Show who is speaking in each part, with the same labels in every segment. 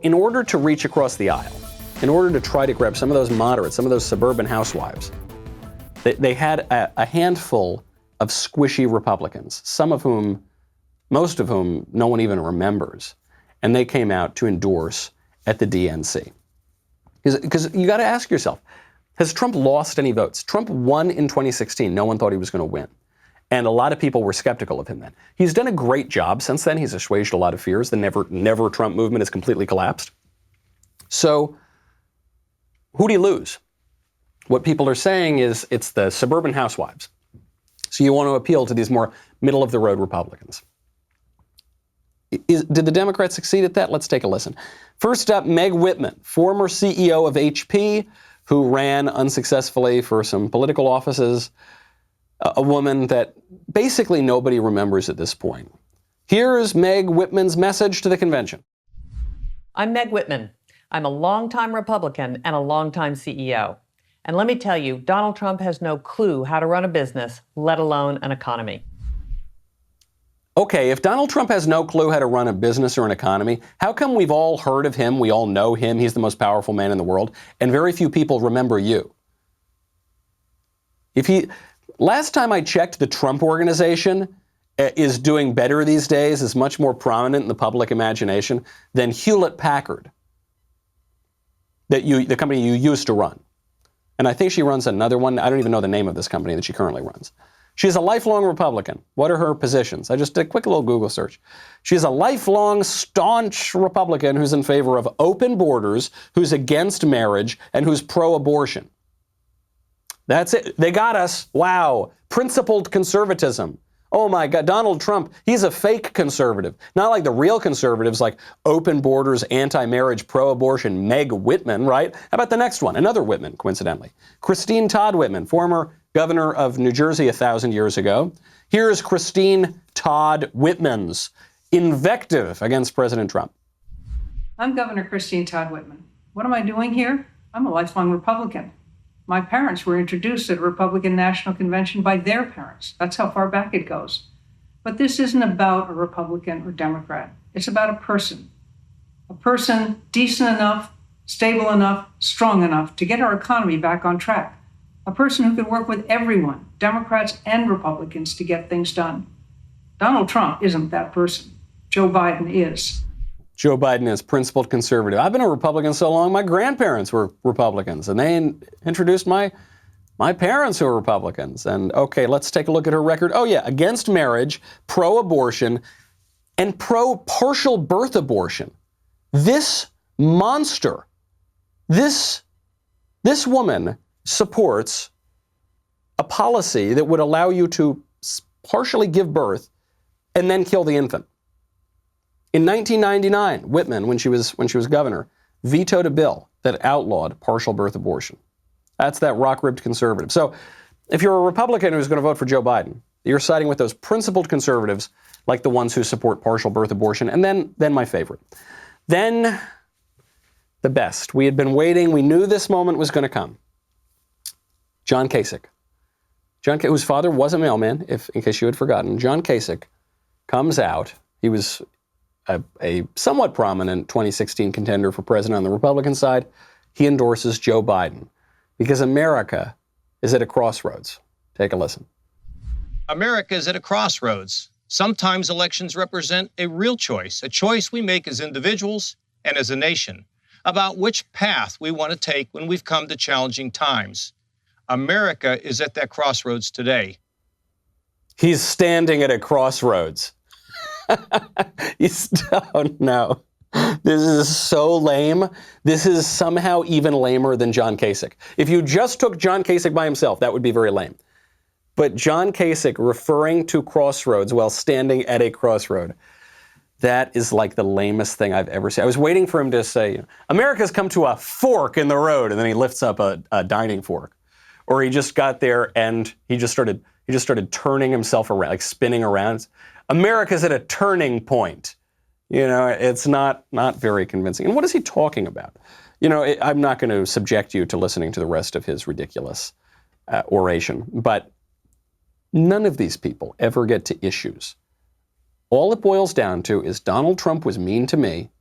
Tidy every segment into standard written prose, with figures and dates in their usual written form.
Speaker 1: In order to reach across the aisle, in order to try to grab some of those moderates, some of those suburban housewives, they had a handful of squishy Republicans, most of whom no one even remembers, and they came out to endorse at the DNC. Because you got to ask yourself, has Trump lost any votes? Trump won in 2016. No one thought he was going to win. And a lot of people were skeptical of him then. He's done a great job since then. He's assuaged a lot of fears. The never Trump movement has completely collapsed. So who'd he lose? What people are saying is it's the suburban housewives. So you want to appeal to these more middle-of-the-road Republicans. Did the Democrats succeed at that? Let's take a listen. First up, Meg Whitman, former CEO of HP, who ran unsuccessfully for some political offices, a woman that basically nobody remembers at this point. Here's Meg Whitman's message to the convention.
Speaker 2: I'm Meg Whitman. I'm a longtime Republican and a longtime CEO. And let me tell you, Donald Trump has no clue how to run a business, let alone an economy.
Speaker 1: Okay, if Donald Trump has no clue how to run a business or an economy, how come we've all heard of him, we all know him, he's the most powerful man in the world, and very few people remember you? Last time I checked, the Trump Organization is doing better these days, is much more prominent in the public imagination than Hewlett-Packard, the company you used to run. And I think she runs another one. I don't even know the name of this company that she currently runs. She's a lifelong Republican. What are her positions? I just did a quick little Google search. She's a lifelong, staunch Republican who's in favor of open borders, who's against marriage, and who's pro-abortion. That's it. They got us. Wow. Principled conservatism. Oh my God, Donald Trump, he's a fake conservative. Not like the real conservatives like open borders, anti-marriage, pro-abortion, Meg Whitman, right? How about the next one? Another Whitman, coincidentally. Christine Todd Whitman, former governor of New Jersey 1,000 years ago. Here's Christine Todd Whitman's invective against President Trump.
Speaker 3: I'm Governor Christine Todd Whitman. What am I doing here? I'm a lifelong Republican. My parents were introduced at a Republican National Convention by their parents. That's how far back it goes. But this isn't about a Republican or Democrat. It's about a person decent enough, stable enough, strong enough to get our economy back on track. A person who can work with everyone, Democrats and Republicans, to get things done. Donald Trump isn't that person. Joe Biden is.
Speaker 1: Joe Biden is principled conservative. I've been a Republican so long, my grandparents were Republicans, and they introduced my parents who were Republicans. And okay, let's take a look at her record. Oh yeah, against marriage, pro-abortion, and pro-partial birth abortion. This monster, this woman supports a policy that would allow you to partially give birth and then kill the infant. In 1999, Whitman, when she was governor, vetoed a bill that outlawed partial birth abortion. That's that rock-ribbed conservative. So if you're a Republican who's going to vote for Joe Biden, you're siding with those principled conservatives like the ones who support partial birth abortion. And then my favorite. Then the best. We had been waiting. We knew this moment was going to come. John Kasich. Whose father was a mailman, in case you had forgotten. John Kasich comes out. He was a somewhat prominent 2016 contender for president on the Republican side. He endorses Joe Biden because America is at a crossroads. Take a listen.
Speaker 4: America is at a crossroads. Sometimes elections represent a real choice, a choice we make as individuals and as a nation about which path we want to take when we've come to challenging times. America is at that crossroads today.
Speaker 1: He's standing at a crossroads. Oh no. This is so lame. This is somehow even lamer than John Kasich. If you just took John Kasich by himself, that would be very lame. But John Kasich referring to crossroads while standing at a crossroad, that is like the lamest thing I've ever seen. I was waiting for him to say, America's come to a fork in the road, and then he lifts up a dining fork. Or he just got there and he just started turning himself around, like spinning around. America's at a turning point. You know, it's not very convincing. And what is he talking about? You know, I'm not going to subject you to listening to the rest of his ridiculous oration, but none of these people ever get to issues. All it boils down to is Donald Trump was mean to me,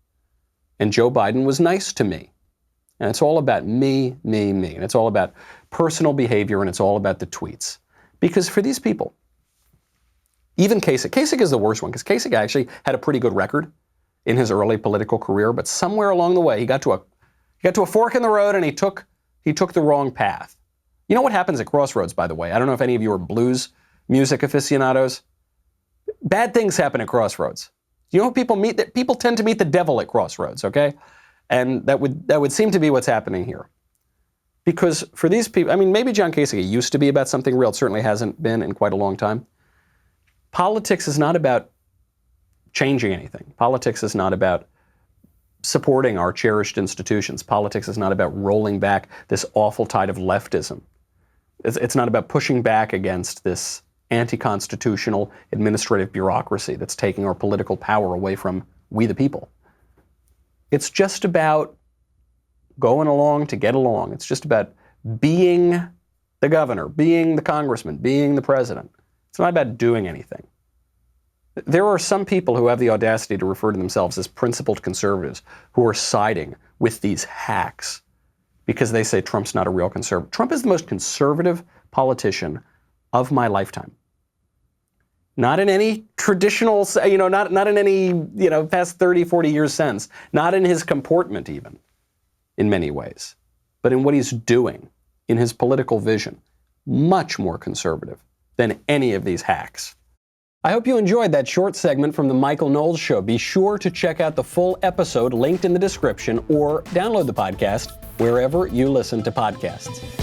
Speaker 1: And Joe Biden was nice to me. And it's all about me, me, me. And it's all about personal behavior, and it's all about the tweets. Because for these people, even Kasich is the worst one, because Kasich actually had a pretty good record in his early political career, but somewhere along the way, he got to a fork in the road, and he took the wrong path. You know what happens at crossroads, by the way? I don't know if any of you are blues music aficionados. Bad things happen at crossroads. You know who people meet? People tend to meet the devil at crossroads, okay? And that would seem to be what's happening here. Because for these people, I mean, maybe John Kasich used to be about something real. It certainly hasn't been in quite a long time. Politics is not about changing anything. Politics is not about supporting our cherished institutions. Politics is not about rolling back this awful tide of leftism. It's not about pushing back against this anti-constitutional administrative bureaucracy that's taking our political power away from we the people. It's just about going along to get along. It's just about being the governor, being the congressman, being the president. It's not about doing anything. There are some people who have the audacity to refer to themselves as principled conservatives who are siding with these hacks because they say Trump's not a real conservative. Trump is the most conservative politician of my lifetime. Not in any traditional, not in any, past 30, 40 years sense. Not in his comportment even, in many ways. But in what he's doing, in his political vision. Much more conservative than any of these hacks. I hope you enjoyed that short segment from the Michael Knowles Show. Be sure to check out the full episode linked in the description or download the podcast wherever you listen to podcasts.